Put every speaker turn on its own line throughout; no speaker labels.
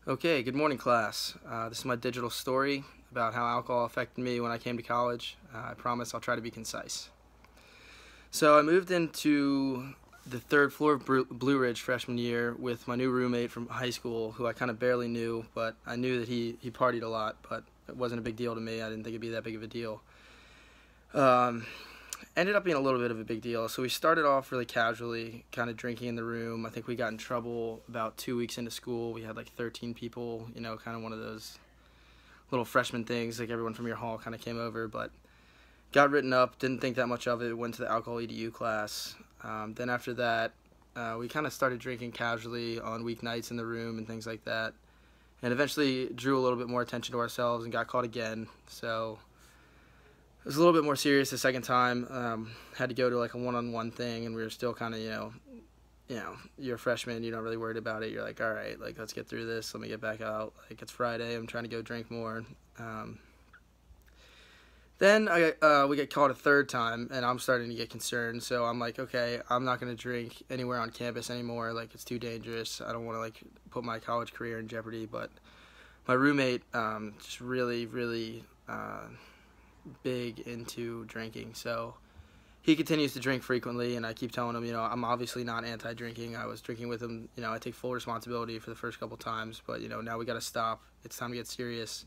Okay, good morning, class. This is my digital story about how alcohol affected me when I came to college. I promise I'll try to be concise. So I moved into the third floor of Blue Ridge freshman year with my new roommate from high school, who I kind of barely knew, but I knew that he partied a lot, but it wasn't a big deal to me. I didn't think it'd be that big of a deal. Um, Ended up being a little bit of a big deal. So we started off really casually, kind of drinking in the room. I think we got in trouble about 2 weeks into school. We had like 13 people, kind of one of those little freshman things, like everyone from your hall kind of came over, but got written up, didn't think that much of it, went to the alcohol EDU class. Then after that, we kind of started drinking casually on weeknights in the room and things like that, and eventually drew a little bit more attention to ourselves and got caught again. So it was a little bit more serious the second time. Had to go to like a one-on-one thing, and we were still kind of, you're a freshman, you're not really worried about it. You're like, all right, like let's get through this. Let me get back out. Like it's Friday, I'm trying to go drink more. Then we get caught a third time, and I'm starting to get concerned. So I'm like, okay, I'm not going to drink anywhere on campus anymore. Like it's too dangerous. I don't want to like put my college career in jeopardy. But my roommate just really big into drinking, so he continues to drink frequently, and I keep telling him, I'm obviously not anti-drinking. I was drinking with him, I take full responsibility for the first couple times, but now we got to stop. It's time to get serious.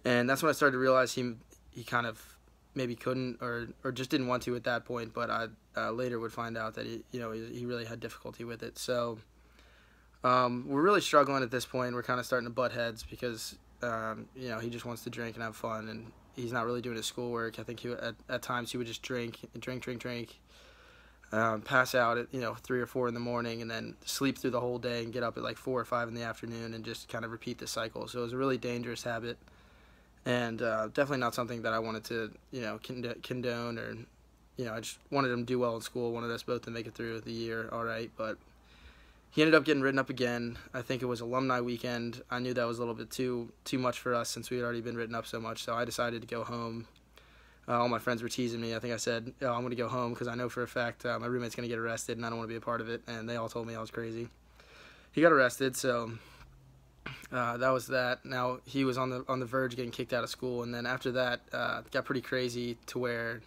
And that's when I started to realize he kind of maybe couldn't or just didn't want to at that point, but I later would find out that he really had difficulty with it. So we're really struggling at this point. We're kind of starting to butt heads because he just wants to drink and have fun, and he's not really doing his schoolwork. I think at times he would just drink, pass out at 3 or 4 in the morning, and then sleep through the whole day and get up at like 4 or 5 in the afternoon and just kind of repeat the cycle. So it was a really dangerous habit, and definitely not something that I wanted to condone, or I just wanted him to do well in school. Wanted us both to make it through the year all right, but he ended up getting written up again. I think it was alumni weekend. I knew that was a little bit too much for us since we had already been written up so much, so I decided to go home. All my friends were teasing me. I think I said, I'm going to go home because I know for a fact my roommate's going to get arrested and I don't want to be a part of it, and they all told me I was crazy. He got arrested, so that was that. Now he was on the verge of getting kicked out of school, and then after that it got pretty crazy to where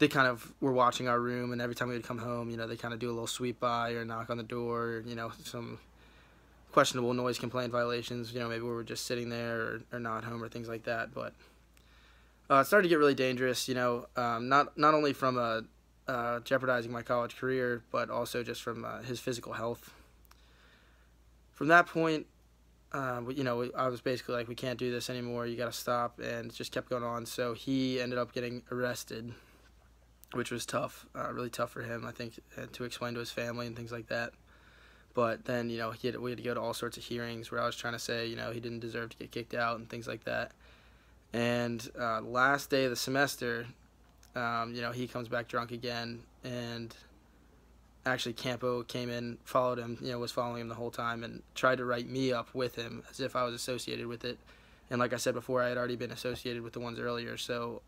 they kind of were watching our room, and every time we would come home, they kind of do a little sweep by or knock on the door, some questionable noise complaint violations, maybe we were just sitting there or not home or things like that. But it started to get really dangerous, not only from jeopardizing my college career, but also just from his physical health. From that point, I was basically like, we can't do this anymore, you got to stop, and it just kept going on. So he ended up getting arrested, which was tough, really tough for him, I think, to explain to his family and things like that. But then, we had to go to all sorts of hearings where I was trying to say, he didn't deserve to get kicked out and things like that. And last day of the semester, he comes back drunk again, and actually Campo came in, followed him, was following him the whole time, and tried to write me up with him as if I was associated with it. And like I said before, I had already been associated with the ones earlier, so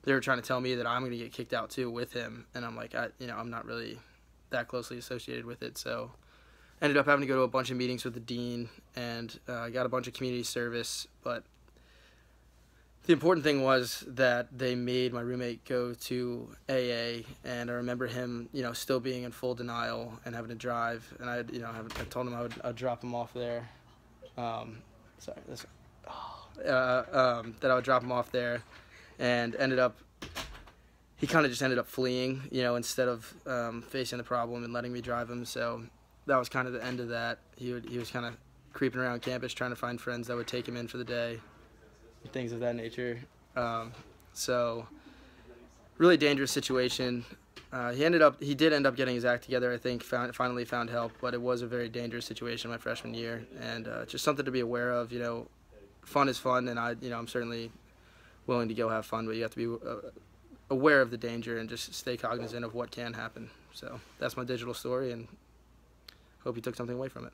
they were trying to tell me that I'm going to get kicked out too with him, and I'm like, I'm not really that closely associated with it. So ended up having to go to a bunch of meetings with the dean, and got a bunch of community service. But the important thing was that they made my roommate go to AA, and I remember him, still being in full denial and having to drive, and I told him I'd drop him off there. That I would drop him off there. And he kind of just ended up fleeing, instead of facing the problem and letting me drive him. So that was kind of the end of that. He was kind of creeping around campus trying to find friends that would take him in for the day, things of that nature. So really dangerous situation. He did end up getting his act together, I think, finally found help, but it was a very dangerous situation my freshman year, and just something to be aware of. Fun is fun, and I'm certainly willing to go have fun, but you have to be aware of the danger and just stay cognizant of what can happen. So that's my digital story, and hope you took something away from it.